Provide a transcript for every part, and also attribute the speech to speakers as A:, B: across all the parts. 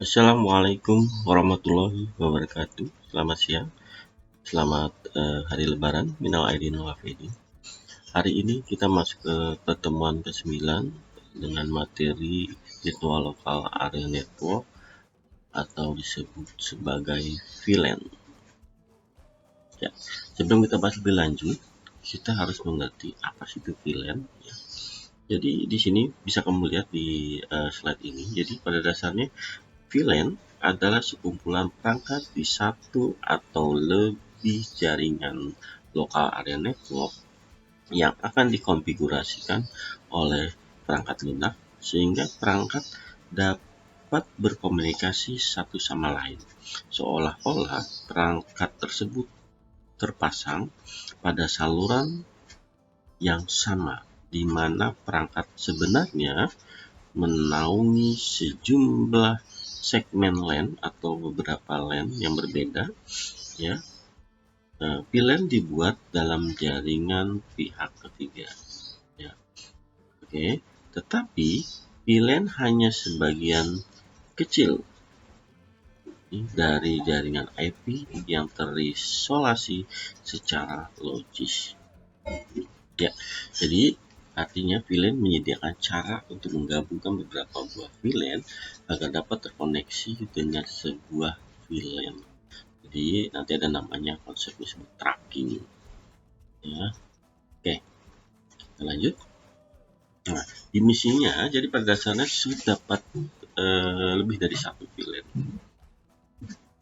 A: Assalamualaikum warahmatullahi wabarakatuh. Selamat siang, selamat hari Lebaran. Minal aidin wal faizin. Hari ini kita masuk ke pertemuan ke-9 dengan materi virtual local area network atau disebut sebagai VLAN. Ya, sebelum kita bahas lebih lanjut, kita harus mengerti apa sih itu VLAN. Ya. Jadi di sini bisa kamu lihat di slide ini. Jadi pada dasarnya VLAN adalah sekumpulan perangkat di satu atau lebih jaringan lokal area network yang akan dikonfigurasikan oleh perangkat lunak sehingga perangkat dapat berkomunikasi satu sama lain, seolah-olah perangkat tersebut terpasang pada saluran yang sama, di mana perangkat sebenarnya menaungi sejumlah segmen LAN atau beberapa LAN yang berbeda. Ya, VLAN dibuat dalam jaringan pihak ketiga. Ya, oke. Tetapi VLAN hanya sebagian kecil dari jaringan IP yang terisolasi secara logis. Ya, jadi artinya VLAN menyediakan cara untuk menggabungkan beberapa buah VLAN agar dapat terkoneksi dengan sebuah VLAN. Jadi nanti ada namanya konsep disebut tracking. Ya, oke, kita lanjut. Nah, di misinya jadi pada dasarnya sudah dapat lebih dari satu VLAN.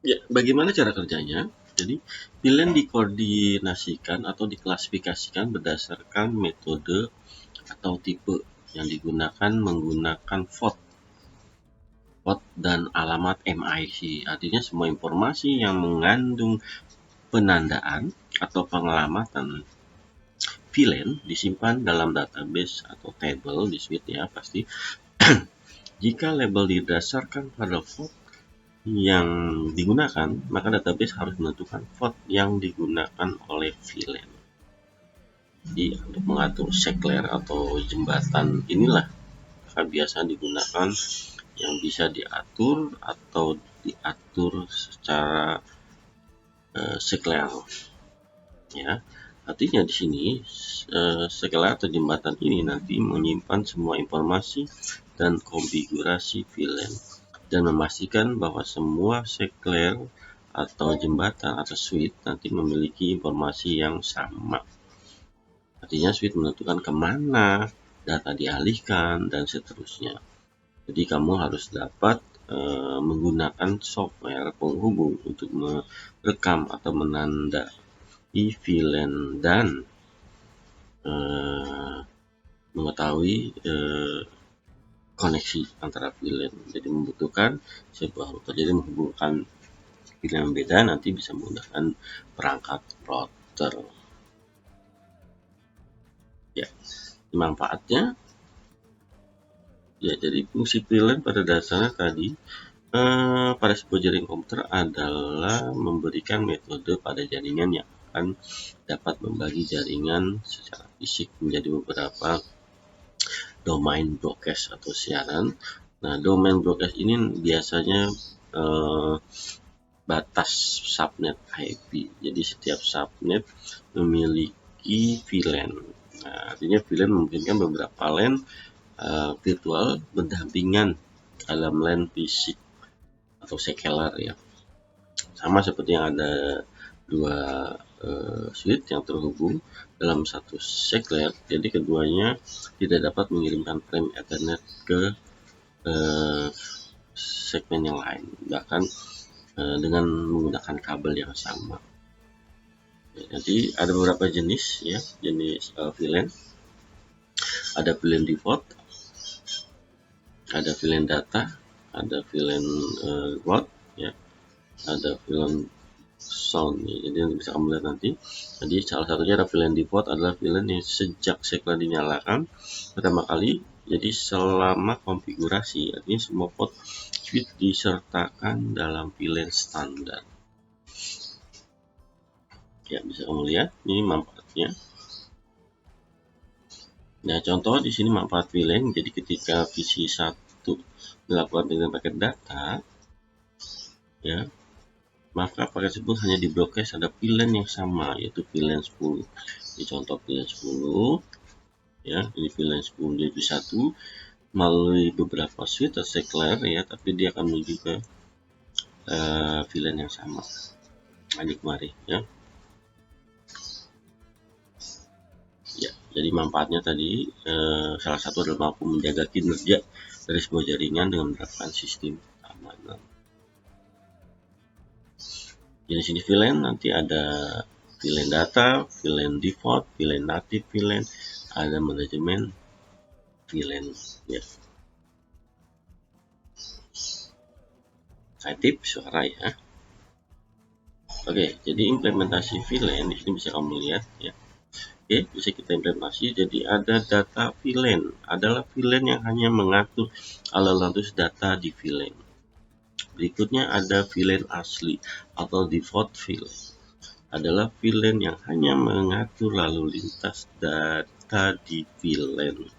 A: Ya, bagaimana cara kerjanya? Jadi VLAN dikoordinasikan atau diklasifikasikan berdasarkan metode atau tipe yang digunakan menggunakan port dan alamat MIC. Artinya semua informasi yang mengandung penandaan atau pengelamatan VLAN disimpan dalam database atau table di suite ya pasti. Jika label didasarkan pada port yang digunakan, maka database harus menentukan port yang digunakan oleh VLAN. Jadi untuk mengatur sekler atau jembatan inilah biasa digunakan yang bisa diatur atau diatur secara sekler. Ya, artinya di sini sekler atau jembatan ini nanti menyimpan semua informasi dan konfigurasi VLAN dan memastikan bahwa semua sekler atau jembatan atau switch nanti memiliki informasi yang sama. Artinya switch menentukan kemana data dialihkan dan seterusnya. Jadi kamu harus dapat menggunakan software penghubung untuk merekam atau menandai VLAN dan mengetahui koneksi antara VLAN. Jadi membutuhkan sebuah router. Jadi menghubungkan VLAN yang beda nanti bisa menggunakan perangkat router. Ya, manfaatnya ya, jadi fungsi VLAN pada dasarnya tadi pada sebuah jaringan komputer adalah memberikan metode pada jaringan yang akan dapat membagi jaringan secara fisik menjadi beberapa domain broadcast atau siaran. Nah, domain broadcast ini biasanya batas subnet IP. Jadi setiap subnet memiliki VLAN. Nah, artinya VLAN memungkinkan beberapa LAN virtual berdampingan dalam LAN fisik atau sekuler ya. Sama seperti yang ada dua switch yang terhubung dalam satu sekler, jadi keduanya tidak dapat mengirimkan frame Ethernet ke segmen yang lain, bahkan dengan menggunakan kabel yang sama. Jadi ada beberapa jenis ya, jenis VLAN. Ada VLAN default, ada VLAN data, ada VLAN route ya, ada VLAN sound ya. Jadi yang bisa kamu lihat nanti. Jadi salah satunya ada VLAN default adalah VLAN yang sejak sekler dinyalakan pertama kali. Jadi selama konfigurasi, artinya semua port switch disertakan dalam VLAN standar. Ya, bisa kamu lihat ini manfaatnya. Nah, contoh di sini manfaat VLAN. Jadi ketika PC 1 melakukan pengirim paket data, ya, maka paket tersebut hanya di broadcast ada VLAN yang sama, yaitu VLAN 10. Ini contoh VLAN 10, ya, ini VLAN 10 itu satu melalui beberapa switch atau sekler, ya, tapi dia akan menuju ke VLAN yang sama. Nah, ini kemari, ya. Ya, jadi manfaatnya tadi salah satu adalah mampu menjaga kinerja dari sebuah jaringan dengan menerapkan sistem keamanan. Jenis ini VLAN nanti ada VLAN data, VLAN default, VLAN native VLAN, ada manajemen VLAN, ya. Saya tip suara, ya. Oke, jadi implementasi VLAN di sini bisa kamu lihat, ya. Oke, bisa kita implementasi. Jadi ada data VLAN, adalah VLAN yang hanya mengatur alur-alur data di VLAN. Berikutnya ada VLAN asli atau default VLAN, adalah VLAN yang hanya mengatur lalu lintas data di VLAN.